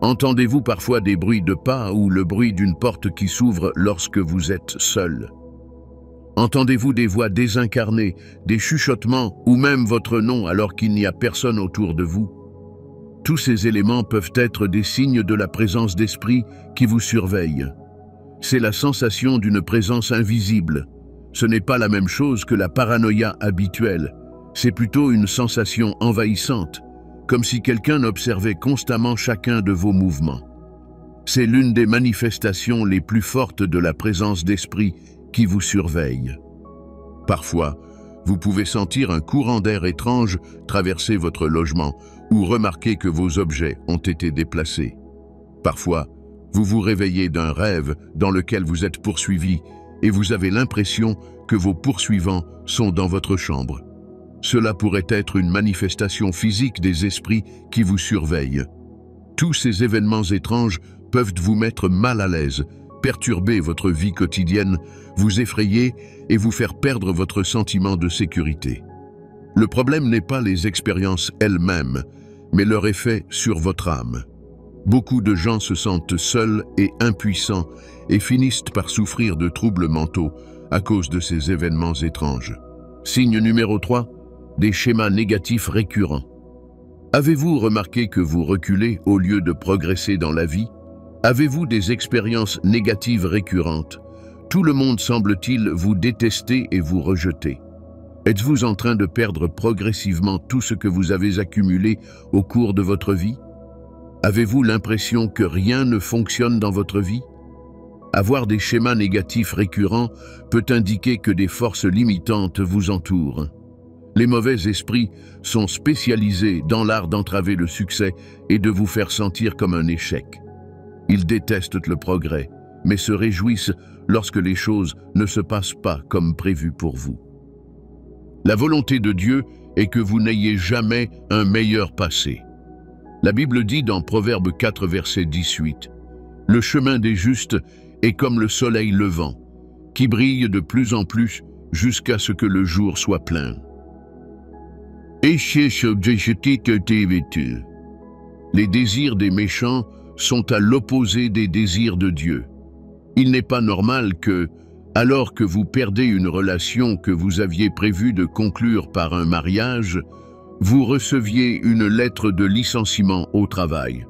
Entendez-vous parfois des bruits de pas ou le bruit d'une porte qui s'ouvre lorsque vous êtes seul? Entendez-vous des voix désincarnées, des chuchotements ou même votre nom alors qu'il n'y a personne autour de vous? Tous ces éléments peuvent être des signes de la présence d'esprit qui vous surveille. C'est la sensation d'une présence invisible. Ce n'est pas la même chose que la paranoïa habituelle. C'est plutôt une sensation envahissante, comme si quelqu'un observait constamment chacun de vos mouvements. C'est l'une des manifestations les plus fortes de la présence d'esprit qui vous surveille. Parfois, vous pouvez sentir un courant d'air étrange traverser votre logement ou remarquer que vos objets ont été déplacés. Parfois, vous vous réveillez d'un rêve dans lequel vous êtes poursuivi et vous avez l'impression que vos poursuivants sont dans votre chambre. Cela pourrait être une manifestation physique des esprits qui vous surveillent. Tous ces événements étranges peuvent vous mettre mal à l'aise, perturber votre vie quotidienne, vous effrayer et vous faire perdre votre sentiment de sécurité. Le problème n'est pas les expériences elles-mêmes, mais leur effet sur votre âme. Beaucoup de gens se sentent seuls et impuissants et finissent par souffrir de troubles mentaux à cause de ces événements étranges. Signe numéro 3, des schémas négatifs récurrents. Avez-vous remarqué que vous reculez au lieu de progresser dans la vie? Avez-vous des expériences négatives récurrentes? Tout le monde semble-t-il vous détester et vous rejeter. Êtes-vous en train de perdre progressivement tout ce que vous avez accumulé au cours de votre vie? Avez-vous l'impression que rien ne fonctionne dans votre vie? Avoir des schémas négatifs récurrents peut indiquer que des forces limitantes vous entourent. Les mauvais esprits sont spécialisés dans l'art d'entraver le succès et de vous faire sentir comme un échec. Ils détestent le progrès, mais se réjouissent lorsque les choses ne se passent pas comme prévu pour vous. La volonté de Dieu est que vous n'ayez jamais un meilleur passé. La Bible dit dans Proverbe 4, verset 18, « Le chemin des justes est comme le soleil levant, qui brille de plus en plus jusqu'à ce que le jour soit plein. » Les désirs des méchants sont à l'opposé des désirs de Dieu. Il n'est pas normal que, alors que vous perdez une relation que vous aviez prévu de conclure par un mariage, vous receviez une lettre de licenciement au travail.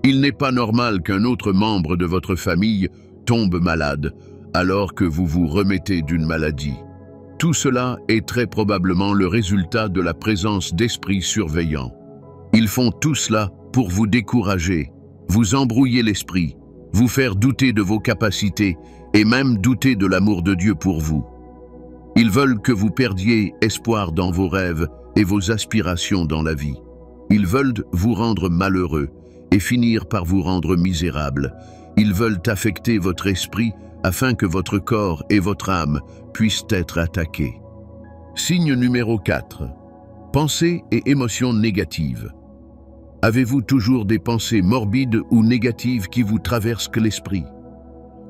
Il n'est pas normal qu'un autre membre de votre famille tombe malade, alors que vous vous remettez d'une maladie. Tout cela est très probablement le résultat de la présence d'esprits surveillants. Ils font tout cela pour vous décourager, vous embrouiller l'esprit, vous faire douter de vos capacités et même douter de l'amour de Dieu pour vous. Ils veulent que vous perdiez espoir dans vos rêves et vos aspirations dans la vie. Ils veulent vous rendre malheureux et finir par vous rendre misérable. Ils veulent affecter votre esprit afin que votre corps et votre âme puissent être attaqués. Signe numéro 4. Pensées et émotions négatives. Avez-vous toujours des pensées morbides ou négatives qui vous traversent l'esprit?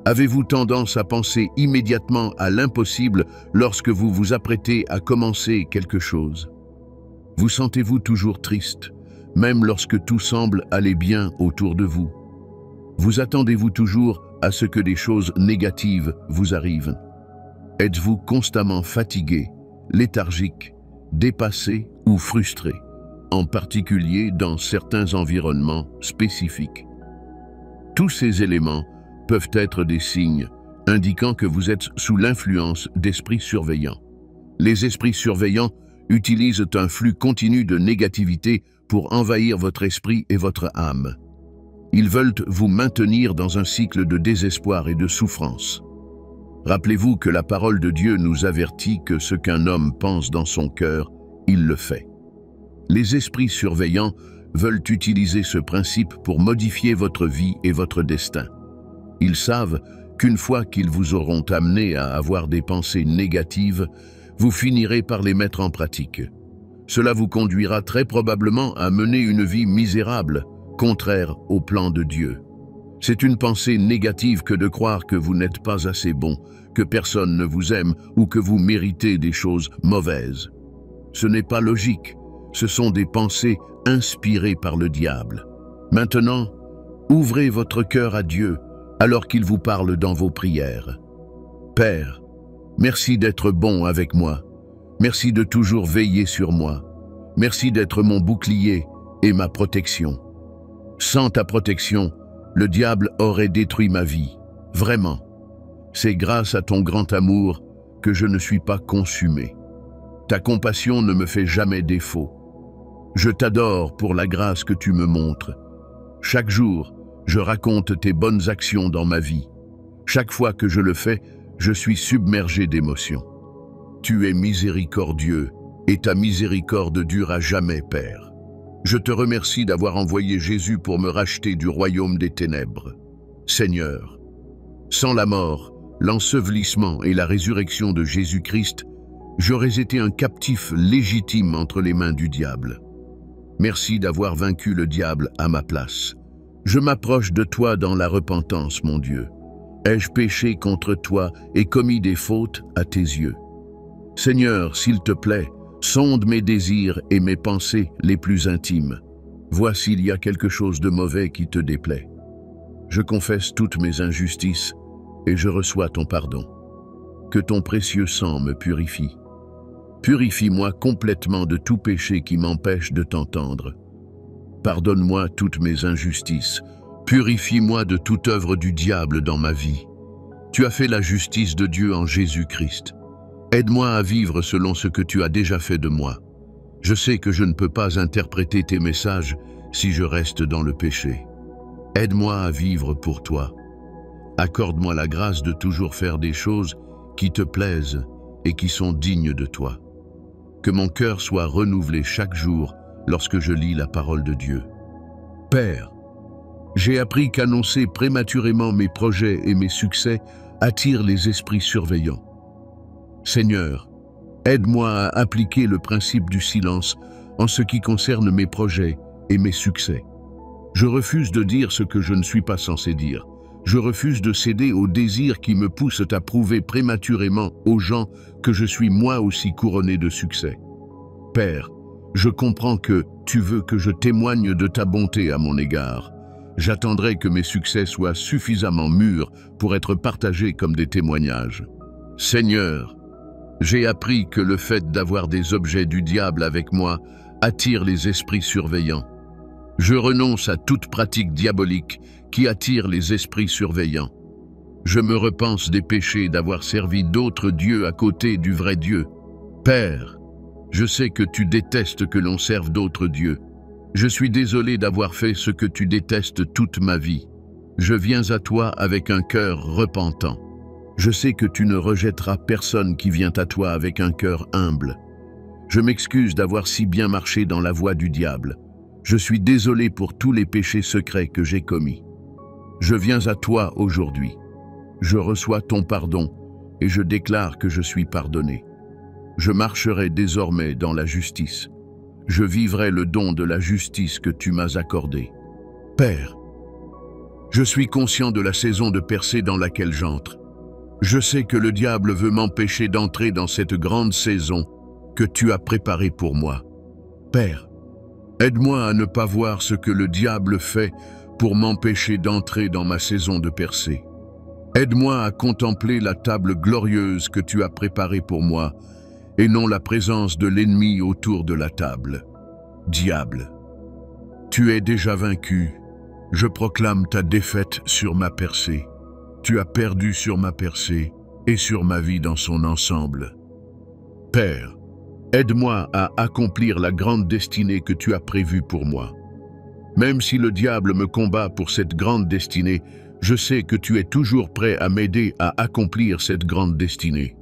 Avez-vous tendance à penser immédiatement à l'impossible lorsque vous vous apprêtez à commencer quelque chose? Vous sentez-vous toujours triste, même lorsque tout semble aller bien autour de vous? Vous attendez-vous toujours à ce que des choses négatives vous arrivent? Êtes-vous constamment fatigué, léthargique, dépassé ou frustré, en particulier dans certains environnements spécifiques? Tous ces éléments peuvent être des signes indiquant que vous êtes sous l'influence d'esprits surveillants. Les esprits surveillants utilisent un flux continu de négativité pour envahir votre esprit et votre âme. Ils veulent vous maintenir dans un cycle de désespoir et de souffrance. Rappelez-vous que la parole de Dieu nous avertit que ce qu'un homme pense dans son cœur, il le fait. Les esprits surveillants veulent utiliser ce principe pour modifier votre vie et votre destin. Ils savent qu'une fois qu'ils vous auront amené à avoir des pensées négatives, vous finirez par les mettre en pratique. Cela vous conduira très probablement à mener une vie misérable, contraire au plan de Dieu. C'est une pensée négative que de croire que vous n'êtes pas assez bon, que personne ne vous aime ou que vous méritez des choses mauvaises. Ce n'est pas logique, ce sont des pensées inspirées par le diable. Maintenant, ouvrez votre cœur à Dieu alors qu'il vous parle dans vos prières. Père, merci d'être bon avec moi. Merci de toujours veiller sur moi. Merci d'être mon bouclier et ma protection. Sans ta protection, le diable aurait détruit ma vie. Vraiment. C'est grâce à ton grand amour que je ne suis pas consumé. Ta compassion ne me fait jamais défaut. Je t'adore pour la grâce que tu me montres. Chaque jour, Je raconte tes bonnes actions dans ma vie. Chaque fois que je le fais, je suis submergé d'émotions. Tu es miséricordieux et ta miséricorde dure à jamais, Père. Je te remercie d'avoir envoyé Jésus pour me racheter du royaume des ténèbres. Seigneur, sans la mort, l'ensevelissement et la résurrection de Jésus-Christ, j'aurais été un captif légitime entre les mains du diable. Merci d'avoir vaincu le diable à ma place. Je m'approche de toi dans la repentance, mon Dieu. Ai-je péché contre toi et commis des fautes à tes yeux? Seigneur, s'il te plaît, sonde mes désirs et mes pensées les plus intimes. Vois s'il y a quelque chose de mauvais qui te déplaît. Je confesse toutes mes injustices et je reçois ton pardon. Que ton précieux sang me purifie. Purifie-moi complètement de tout péché qui m'empêche de t'entendre. Pardonne-moi toutes mes injustices. Purifie-moi de toute œuvre du diable dans ma vie. Tu as fait la justice de Dieu en Jésus-Christ. Aide-moi à vivre selon ce que tu as déjà fait de moi. Je sais que je ne peux pas interpréter tes messages si je reste dans le péché. Aide-moi à vivre pour toi. Accorde-moi la grâce de toujours faire des choses qui te plaisent et qui sont dignes de toi. Que mon cœur soit renouvelé chaque jour lorsque je lis la parole de Dieu. Père, j'ai appris qu'annoncer prématurément mes projets et mes succès attire les esprits surveillants. Seigneur, aide-moi à appliquer le principe du silence en ce qui concerne mes projets et mes succès. Je refuse de dire ce que je ne suis pas censé dire. Je refuse de céder aux désirs qui me poussent à prouver prématurément aux gens que je suis moi aussi couronné de succès. Père, je comprends que tu veux que je témoigne de ta bonté à mon égard. J'attendrai que mes succès soient suffisamment mûrs pour être partagés comme des témoignages. Seigneur, j'ai appris que le fait d'avoir des objets du diable avec moi attire les esprits surveillants. Je renonce à toute pratique diabolique qui attire les esprits surveillants. Je me repense des péchés d'avoir servi d'autres dieux à côté du vrai Dieu. Père, je sais que tu détestes que l'on serve d'autres dieux. Je suis désolé d'avoir fait ce que tu détestes toute ma vie. Je viens à toi avec un cœur repentant. Je sais que tu ne rejetteras personne qui vient à toi avec un cœur humble. Je m'excuse d'avoir si bien marché dans la voie du diable. Je suis désolé pour tous les péchés secrets que j'ai commis. Je viens à toi aujourd'hui. Je reçois ton pardon et je déclare que je suis pardonné. Je marcherai désormais dans la justice. Je vivrai le don de la justice que tu m'as accordé. Père, je suis conscient de la saison de percée dans laquelle j'entre. Je sais que le diable veut m'empêcher d'entrer dans cette grande saison que tu as préparée pour moi. Père, aide-moi à ne pas voir ce que le diable fait pour m'empêcher d'entrer dans ma saison de percée. Aide-moi à contempler la table glorieuse que tu as préparée pour moi et non la présence de l'ennemi autour de la table. Diable, tu es déjà vaincu. Je proclame ta défaite sur ma percée. Tu as perdu sur ma percée et sur ma vie dans son ensemble. Père, aide-moi à accomplir la grande destinée que tu as prévue pour moi. Même si le diable me combat pour cette grande destinée, je sais que tu es toujours prêt à m'aider à accomplir cette grande destinée.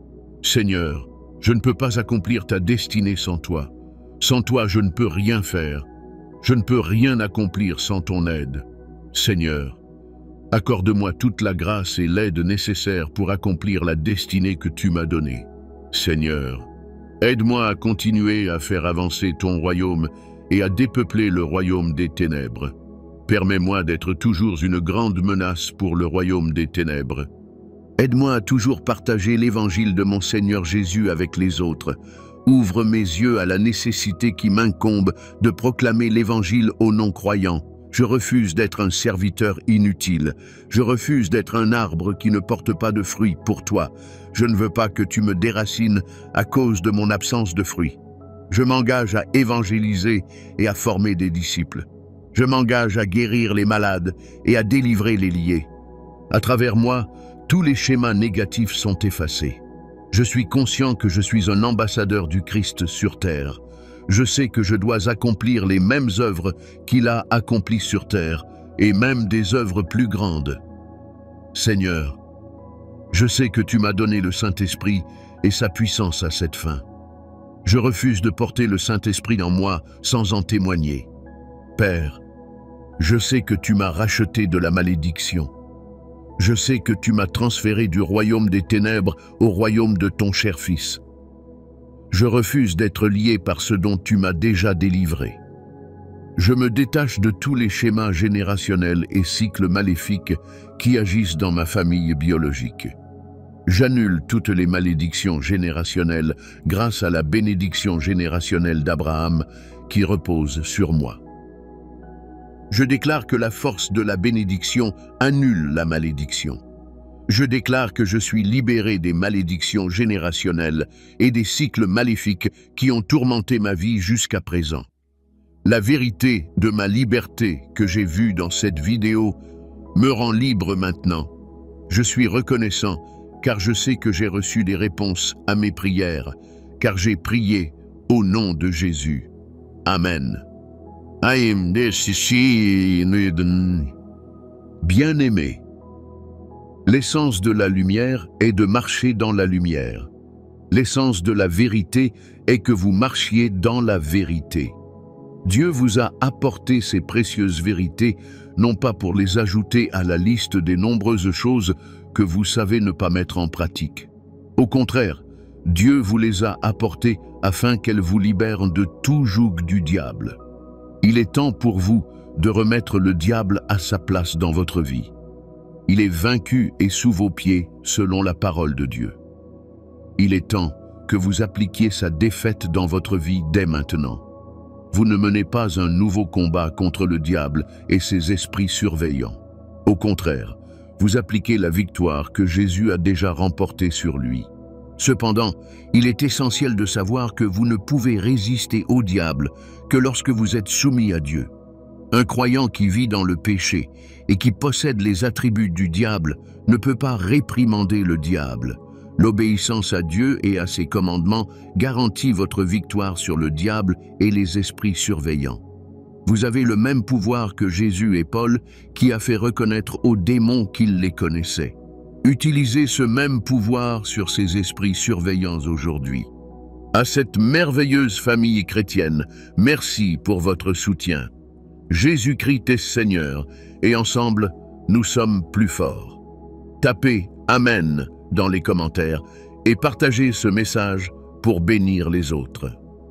Seigneur, je ne peux pas accomplir ta destinée sans toi. Sans toi, je ne peux rien faire. Je ne peux rien accomplir sans ton aide. Seigneur, accorde-moi toute la grâce et l'aide nécessaires pour accomplir la destinée que tu m'as donnée. Seigneur, aide-moi à continuer à faire avancer ton royaume et à dépeupler le royaume des ténèbres. Permets-moi d'être toujours une grande menace pour le royaume des ténèbres. Aide-moi à toujours partager l'évangile de mon Seigneur Jésus avec les autres. Ouvre mes yeux à la nécessité qui m'incombe de proclamer l'évangile aux non-croyants. Je refuse d'être un serviteur inutile. Je refuse d'être un arbre qui ne porte pas de fruits pour toi. Je ne veux pas que tu me déracines à cause de mon absence de fruits. Je m'engage à évangéliser et à former des disciples. Je m'engage à guérir les malades et à délivrer les liés. À travers moi, tous les schémas négatifs sont effacés. Je suis conscient que je suis un ambassadeur du Christ sur terre. Je sais que je dois accomplir les mêmes œuvres qu'il a accomplies sur terre. et même des œuvres plus grandes. Seigneur, je sais que tu m'as donné le Saint-Esprit et sa puissance à cette fin. Je refuse de porter le Saint-Esprit en moi sans en témoigner. Père, je sais que tu m'as racheté de la malédiction. Je sais que tu m'as transféré du royaume des ténèbres au royaume de ton cher Fils. Je refuse d'être lié par ce dont tu m'as déjà délivré. Je me détache de tous les schémas générationnels et cycles maléfiques qui agissent dans ma famille biologique. J'annule toutes les malédictions générationnelles grâce à la bénédiction générationnelle d'Abraham qui repose sur moi. Je déclare que la force de la bénédiction annule la malédiction. Je déclare que je suis libéré des malédictions générationnelles et des cycles maléfiques qui ont tourmenté ma vie jusqu'à présent. La vérité de ma liberté que j'ai vue dans cette vidéo me rend libre maintenant. Je suis reconnaissant car je sais que j'ai reçu des réponses à mes prières, car j'ai prié au nom de Jésus. Amen. Bien-aimé, l'essence de la lumière est de marcher dans la lumière. L'essence de la vérité est que vous marchiez dans la vérité. Dieu vous a apporté ces précieuses vérités, non pas pour les ajouter à la liste des nombreuses choses que vous savez ne pas mettre en pratique. Au contraire, Dieu vous les a apportées afin qu'elles vous libèrent de tout joug du diable. Il est temps pour vous de remettre le diable à sa place dans votre vie. Il est vaincu et sous vos pieds selon la parole de Dieu. Il est temps que vous appliquiez sa défaite dans votre vie dès maintenant. Vous ne menez pas un nouveau combat contre le diable et ses esprits surveillants. Au contraire, vous appliquez la victoire que Jésus a déjà remportée sur lui. Cependant, il est essentiel de savoir que vous ne pouvez résister au diable que lorsque vous êtes soumis à Dieu. Un croyant qui vit dans le péché et qui possède les attributs du diable ne peut pas réprimander le diable. L'obéissance à Dieu et à ses commandements garantit votre victoire sur le diable et les esprits surveillants. Vous avez le même pouvoir que Jésus et Paul qui a fait reconnaître aux démons qu'ils les connaissaient. Utilisez ce même pouvoir sur ces esprits surveillants aujourd'hui. À cette merveilleuse famille chrétienne, merci pour votre soutien. Jésus-Christ est Seigneur et ensemble, nous sommes plus forts. Tapez « Amen » dans les commentaires et partagez ce message pour bénir les autres.